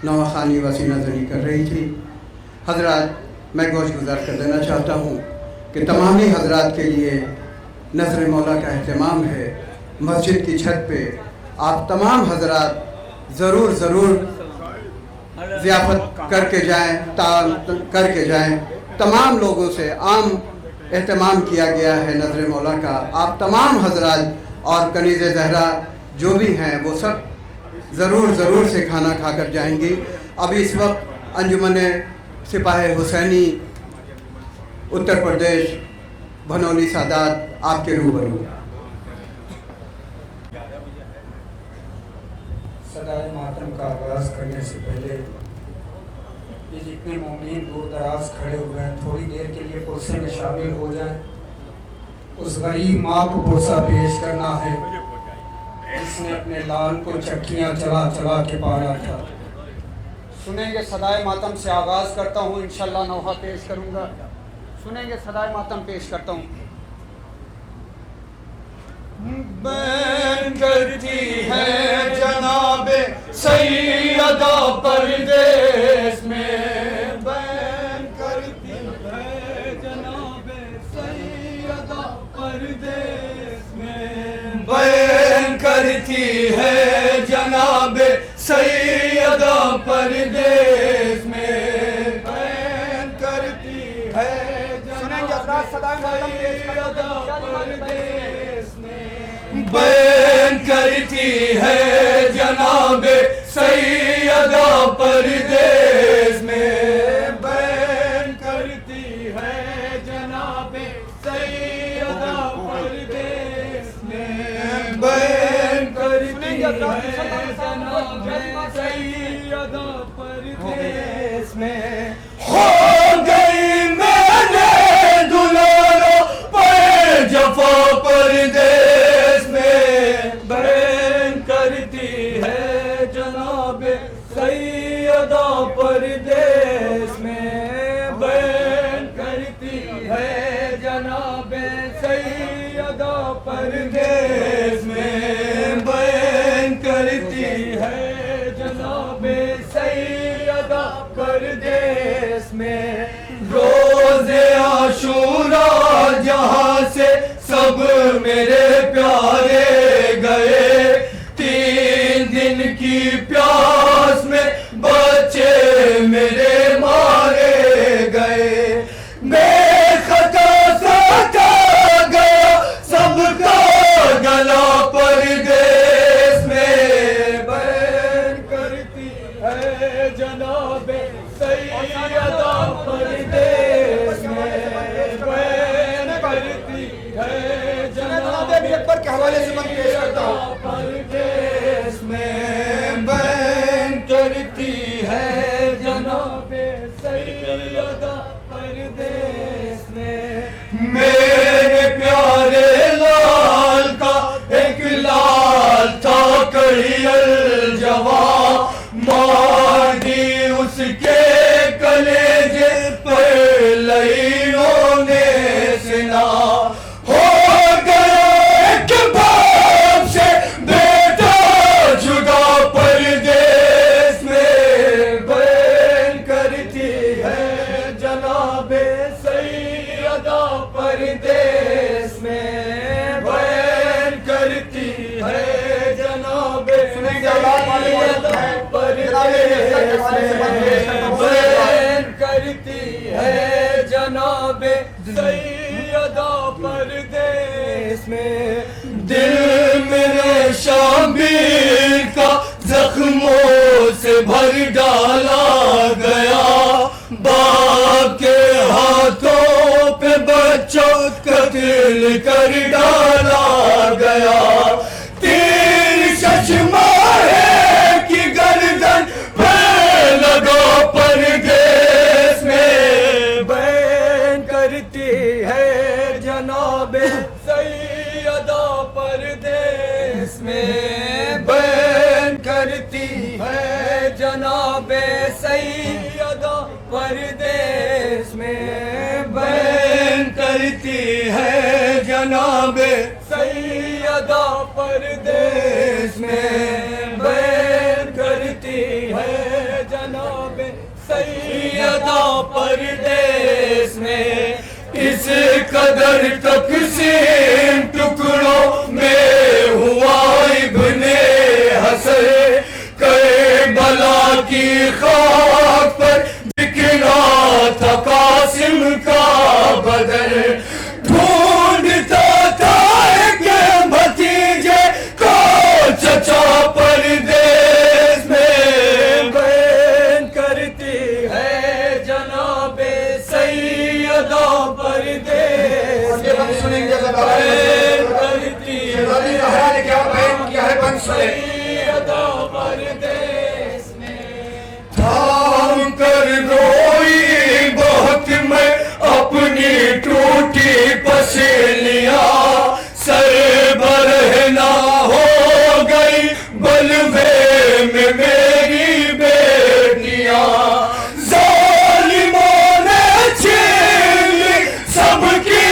नवाखानी वसी नजरी कर रही थी। हजरात, मैं गोश गुजार कर देना चाहता हूँ कि तमामी हजरात के लिए नज़र मौला का एहतमाम है। मस्जिद की छत पे आप तमाम हजरात ज़रूर ज़ियाफ़त करके जाएं। तमाम लोगों से आम एहतमाम किया गया है नज़र मौला का। आप तमाम हजरात और कनीज़ ज़हरा जो भी हैं वो सब ज़रूर से खाना खाकर जाएंगी। अभी इस वक्त अंजुमन सिपाही हुसैनी उत्तर प्रदेश भनोली सादात आपके रूबरू। सदाए मातम का आगाज़ करने से पहले ये जितने मोमिन दूर दराज खड़े हुए हैं थोड़ी देर के लिए पुरसे में शामिल हो जाएं। उस गरीब माँ को पुरसा पेश करना है जिसने अपने लाल को चक्कियाँ चला के पाला था। सुनेंगे सदाए मातम से आगाज़ करता हूँ, इंशाअल्लाह नौहा पेश करूँगा। सुनेंगे सदाए मातम पेश करता हूँ। बैन करती है जनाबे सैयदा परदेस में, बैन करती है जनाबे सैयदा परदेस में, बैन करती है जनाबे सैयदा परदेस में, बैन करती है जनाबे सैयदा परदेस में, बैन करती है जनाबे सैयदा परदेस में, बैन करती है जनाबे सैयदा परदेस में, बैन करती है जनाबे सैयदा परदेस में। हो गई मैंने दुलारो पर जफा परदेस में, बैन करती है जनाबे सैयदा परदेस में, बैन करती है जनाबे सैयदा परदेस में, बैन करती है जनाबे सैयदा परदेस में। रोज़े आशूरा जहाँ से सब मेरे प्यारे गए, 3 दिन की प्यास में बच्चे मेरे मारे गए, बेखता सता गया सबका गला परदेस में, बैन करती है जनाबे सैयदा परदेस में, बैन करती है जनाबे अकबर के हवाले से मैं पेश करता हूँ। परदेस में बैन करती है जनाबे सैयदा परदेस में। मेरे प्यारे लाल का एक लाल था कड़ियल जवां, मार दी उसके कलेजे पर लईनों ने सिना। हो गया एक बाप से बेटा जुदा परदेस में, बैन करती है जनाबे सैयदा परदेस में, बैन करती है जनाबे सैयदा परदेस में, बैन करती है जनाबे सैयदा परदेस में। दिल मेरे शामिर का जख्मों से भर डाला गया, बाप के हाथों पे बच्चों कत्ल कर डाला गया, तीर चश्मा है कि गर्दन पे लगा परदेस में, बैन करती है जनाबे सैयदा परदेस में, बैन करती है जनाबे सैयदा परदेस में, बैन करती है जनाबे सैयदा परदेस में, बैन करती है ادا پردیس میں اس قدر تقسیم ٹکڑوں میں ہوا ابن حسن کربلا کی خاک پر بکھرا تھا قاسم کا بدن ڈھونڈتا تھا کہ بھتیجے کو چچا پردیس میں بیان کرتی ہے جناب سیدہ پردیس سنیں گے بیان کرتی ہے کیا بیان کیا ہے بن سنیں سیدہ پردیس میں تھام کر روئی بہت میں اپنی ٹوٹی پسلیاں سر برہنا ہو گئی بلوے میں میری بیٹیاں ظالموں نے چھین لی سب کی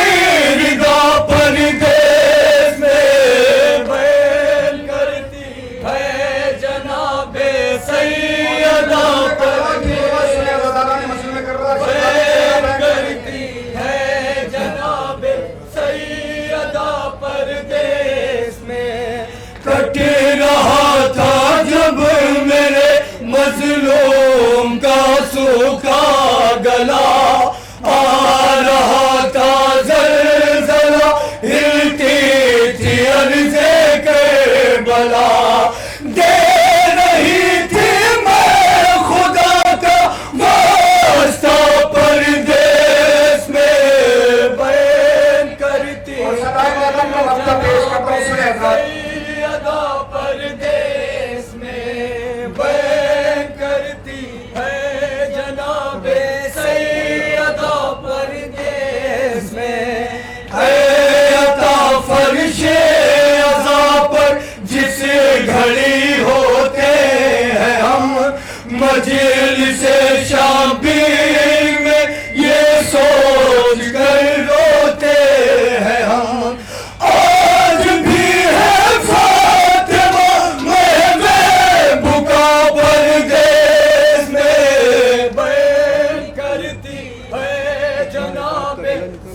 رضا پردیس میں بیان کرتی ہے جناب سیدہ پردیس بیان کرتی ہے جناب سیدہ پردیس میں کٹ رہا تھا جب میرے مظلوم کا سوکھا گلا آ رہا تھا زلزلہ ہلتی تھی عرض کربلا دے رہی تھی میں خدا کا واسطہ پردیس میں بیان کرتی سیدہ پردیس میں بیان کرتی ہے جناب سیدہ پردیس میں ہے عطا فرش عزا پر جس گھڑی ہوتے ہیں ہم مجلس شبیر میں یہ سوچ کر روتے ہیں ہم آج بھی ہے فاطمہ بکا پردیس میں بیان کرتی ہے جناب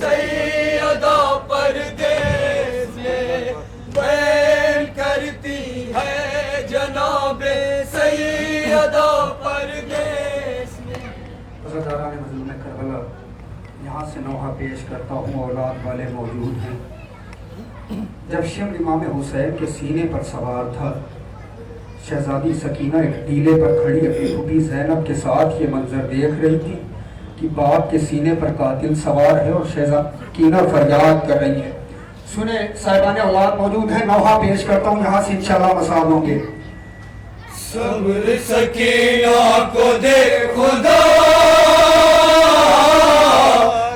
سیدہ پردیس میں بیان کرتی ہے جناب سیدہ پردیس میں عزاداران مظلوم کربلا یہاں سے نوحہ پیش کرتا ہوں اولاد والے موجود ہیں جب شمر امام حسین کے سینے پر سوار تھا شہزادی سکینہ ایک ٹیلے پر کھڑی اپنی بیٹی زینب کے ساتھ یہ منظر دیکھ رہی تھی کہ باپ کے سینے پر قاتل سوار ہے اور شہزادی سکینہ فریاد کر رہی ہے سنیں صاحبان اولاد موجود ہیں نوحہ پیش کرتا ہوں یہاں سے انشاءاللہ مساعد ہوں گے صبر سکینہ کو دے خدا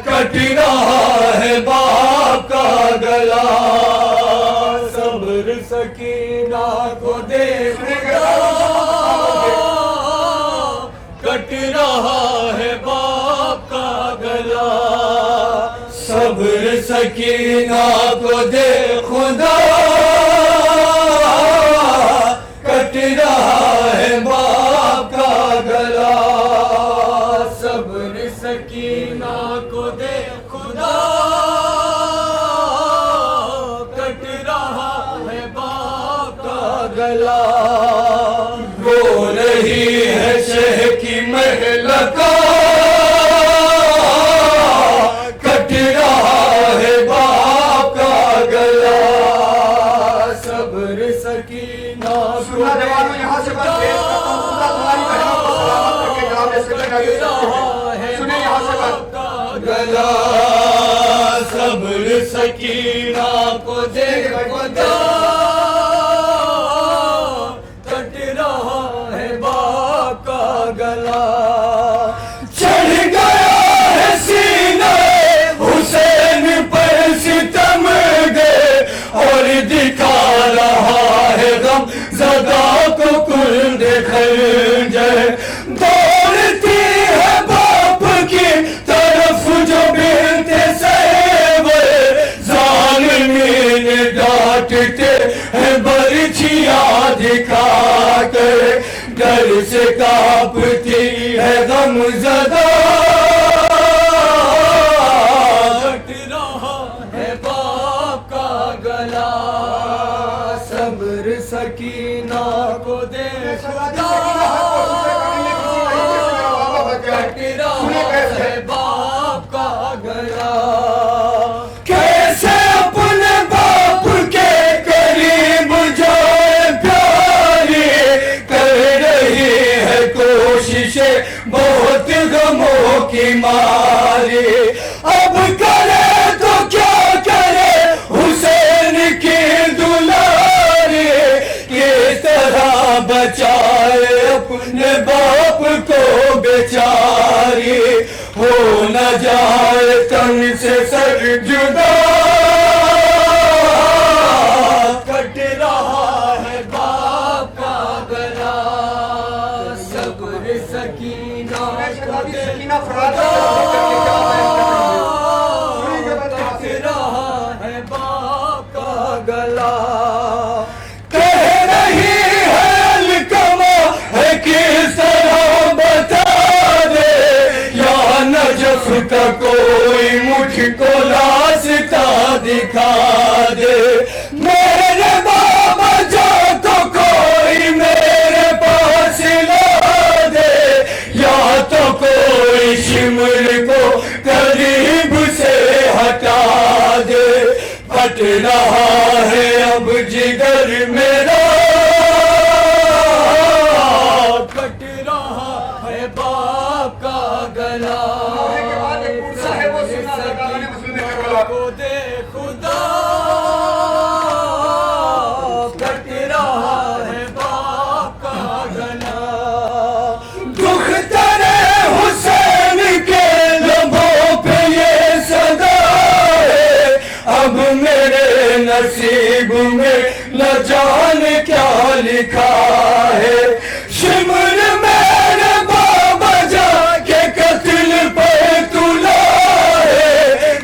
کٹ رہا ہے باپ کا گلا صبر سکینہ کو دے خدا کٹ رہا ہے باپ کا گلا صبر سکینہ کو دے خدا کٹ رہا ہے باپ کا گلا صبر سکینہ کو دے خدا کٹ رہا ہے باپ کا گلا رو رہی ہے شہ کی مہلکہ کٹ رہا ہے باپ کا گلا صبر سکینہ سننا جوانوں یہاں سے بس پیش کرتا ہوں خدا تمہاری بہنوں کو سلامت کر کے جناب سے سنیں یہاں سے بس گلا صبر سکینہ کو دے خدا کٹ رہا ہے باپ کا گلا چڑھ گیا ہے سینہ حسین پر ستم گے اور دکھا رہا ہے غم زدہ کو کل دیکھر جائے دوڑتی ہے باپ کی طرف جو بنت سیور ظالمین ڈانٹتے ہیں برچھیاں دکھا کر ڈر سے کانپتی ہے غم زدہ गला सब्र सकीना को दे खुदा कट रहा है बाप का गला कैसे अपने बाप के करीब जाए प्यारी कर रही है कोशिशें बहुत गमों की मारी अब करे तो क्या करे हुसैन की दुलारी किस तरह बचाए अपने बाप को बेचारी हो न जाए तन से सर जुदा कट रहा है बाप का गला सब्र सकीना को दे खुदा कट रहा है बाप का गला कह रही है अलकमा है किस तरह बता दे या नजफ का कोई मुझको रास्ता दिखा दे मेरे बाबा जा तो कोई मेरे पास ला दे या तो कोई शिमर को करीब से हटा दे फट रहा है अब जिगर मेरा कट रहा है बाप का गला को दे खुदा कट रहा है बाप का गला दुख तेरे हुसैन के लबों पे ये सदा है अब मेरे नसीब में न जाने क्या लिखा है शिमर मेरे बाबा जाके कत्ल पे तुला है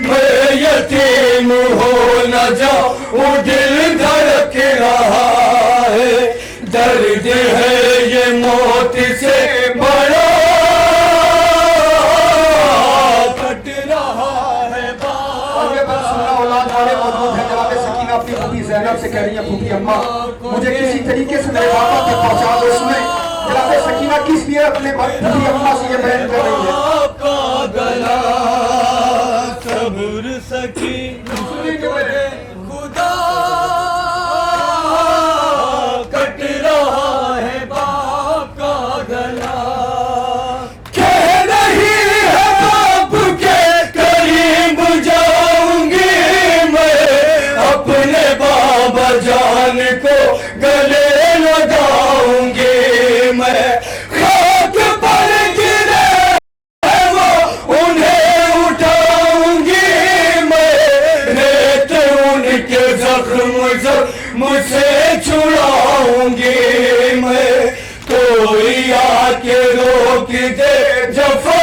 मैं यतीम हो न जाऊं दिल धड़क रहा है दर्द है ये मौत से बड़ा कट रहा है अपनी फूफी ज़ैनब से कह रही है फूफी अम्मा मुझे किसी तरीके से मेरे बाबा तक पहुंचा दो उसमें जनाब सकीना किस लिए अपने फूफी अम्मा से ये बयान कर रही है का गला सब्र सकीना को दे खुदा कट रहा है बाप का गला कह रही है बाप के करीब जाऊंगी मैं अपने बाबा जान को गले लगाऊंगी मैं खाक पर गिरे है वो उन्हें उठाऊंगी मैं रेत उनके जख्म मुझसे छुड़ाऊंगी मैं कोई आके रोक दे जफा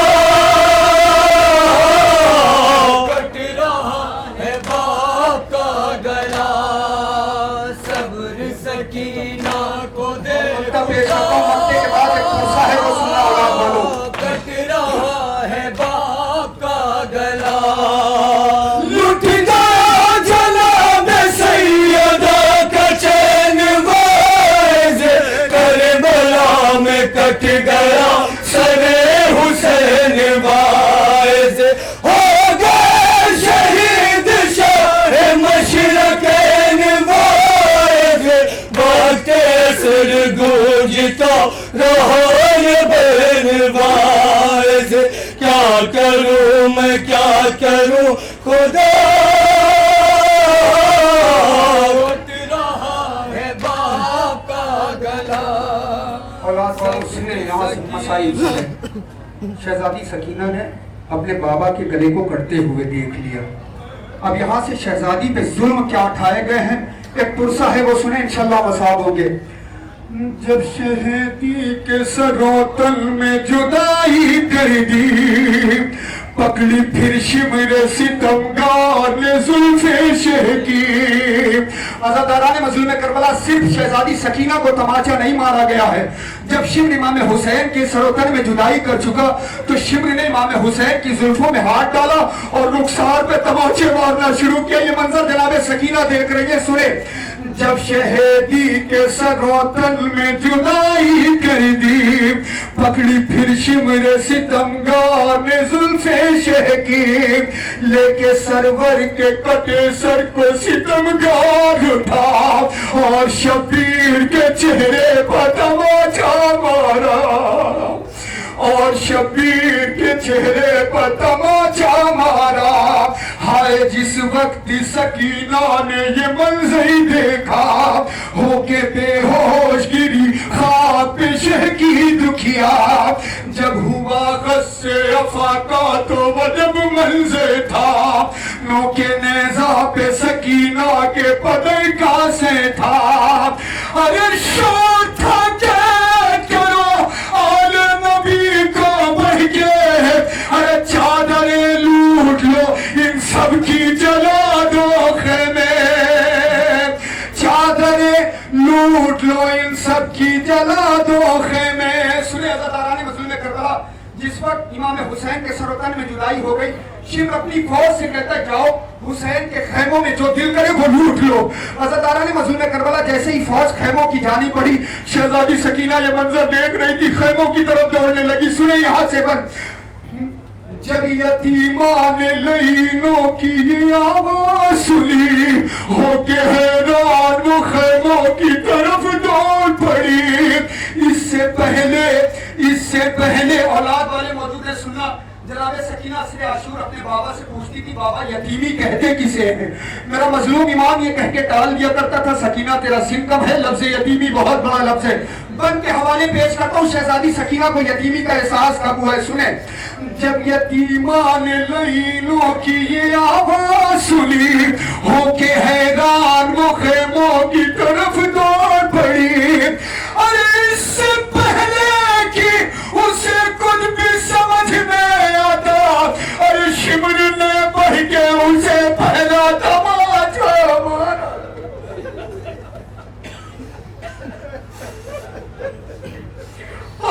कट रहा है बाप का गला सब्र सकीना को दे कट रहा है बाप का गला लुट गया जनाब सैयदा का चैन वाइज करबला में कट गया सरे हुसैन वाइज हो गए शहीद शाह मशरक़ैन वाइज बातें सिर गूंजता रहा ये बेनवाज क्या करूं मैं क्या करूं खुदा कट रहा है बाप का गला औलाद का उसने यहाँ से मसाइल से शहजादी सकीना ने अपने बाबा के गले को कटते हुए देख लिया अब यहाँ से शहजादी पे जुल्म क्या उठाए गए हैं एक पुरसा है वो सुने इंशाल्लाह मसाब होंगे जब शहदी के सरोतल में जुदाई कर दी पकड़ी फिर शिमरे सितमगार ने जुल्फे शेह की عزاداران مظلوم کربلا صرف شہزادی سکینہ کو تماچا نہیں مارا گیا ہے. جب شمر امام حسین کے سروتن میں جدائی کر چکا تو شمر نے امام حسین کی زلفوں میں ہاتھ ڈالا اور رخسار پہ تماچے مارنا شروع کیا. یہ منظر جناب سکینہ دیکھ رہی ہے, سنے. جب شہیدی کے سروتن میں جدائی کر دی, پکڑی پھر شمر ستمگار نے زلف شہ کی, لے کے سرور کے کٹے سر کو ستمگار اٹھا اور شبیر کے چہرے پر تماچا مارا, اور شبیر کے چہرے پر تماچا مارا. ہائے جس وقت سکینہ نے یہ منظر دیکھا, ہو کے بے ہوش گری خواب پہ شہ کی دکھیا. جب ہوا غصے افاقہ تو وہ جب منظر تھا, نو کے نیزہ پہ سکینہ کے پدر کا سے تھا. ارے شور تھا قید کرو آل نبی کو بڑھ کے, ارے چادریں لوٹ لو ان سب کی جلا دو خیمے, چادریں لوٹ لو ان سب کی جلا دو خیمے. سنے عزاداران مظلوم کربلا, جس وقت امام حسین کے سروتن میں جدائی ہو گئی, شمر اپنی فوج سے کہتا ہے جاؤ حسین کے خیموں میں جو دل کرے وہ لوٹ لو. عزاداران مظلوم کربلا جیسے ہی فوج خیموں کی جانب بڑھی, شہزادی سکینہ یہ منظر دیکھ رہی تھی, خیموں کی طرف دوڑنے لگی. سنے یہاں سے بند. جب یتیمان لینوں کی یہ آواز سنی, ہو کے حیران وہ خیموں کی طرف دوڑ پڑی. اس سے پہلے اولاد والے موجود ہیں, سننا. جناب سکینہ عصر عاشور اپنے بابا سے پوچھتی تھی, بابا یتیمی کہتے کسے ہیں؟ میرا مظلوم امام یہ کہہ کے ٹال دیا کرتا تھا, سکینہ تیرا سن کم ہے, لفظ یتیمی بہت بڑا لفظ ہے. بند کے حوالے پیش کرتا ہوں شہزادی سکینہ کو یتیمی کا احساس کب ہوا ہے. سنیں. جب یتیمان لینوں کی یہ آواز سنی, ہو کے حیران وہ خیموں کی طرف دوڑ پڑی. ارے اس سے پہلے کہ اسے کچھ بھی سمجھ میں آتا, ارے شمر نے بڑھ کے اسے پہلا تماچا مارا.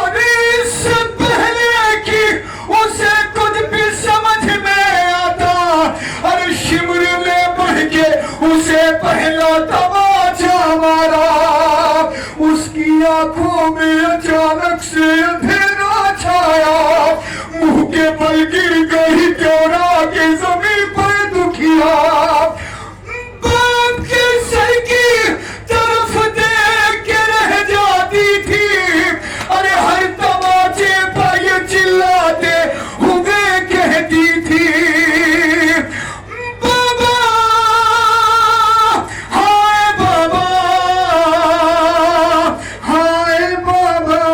ارے اس سے پہلے کہ اسے کچھ بھی سمجھ میں آتا, ارے شمر نے بڑھ کے اسے پہلا تماچا مارا. اس کی آنکھوں میں اچانک سے اندھیرا چھایا, منہ کے بل گر گئی کیورا کے زمین پر دکھیا. باپ کے سر کی طرف دیکھ کے رہ جاتی تھی, ارے ہر تماچے پر یہ چلاتے ہوئے کہتی تھی, بابا ہائے بابا ہائے بابا.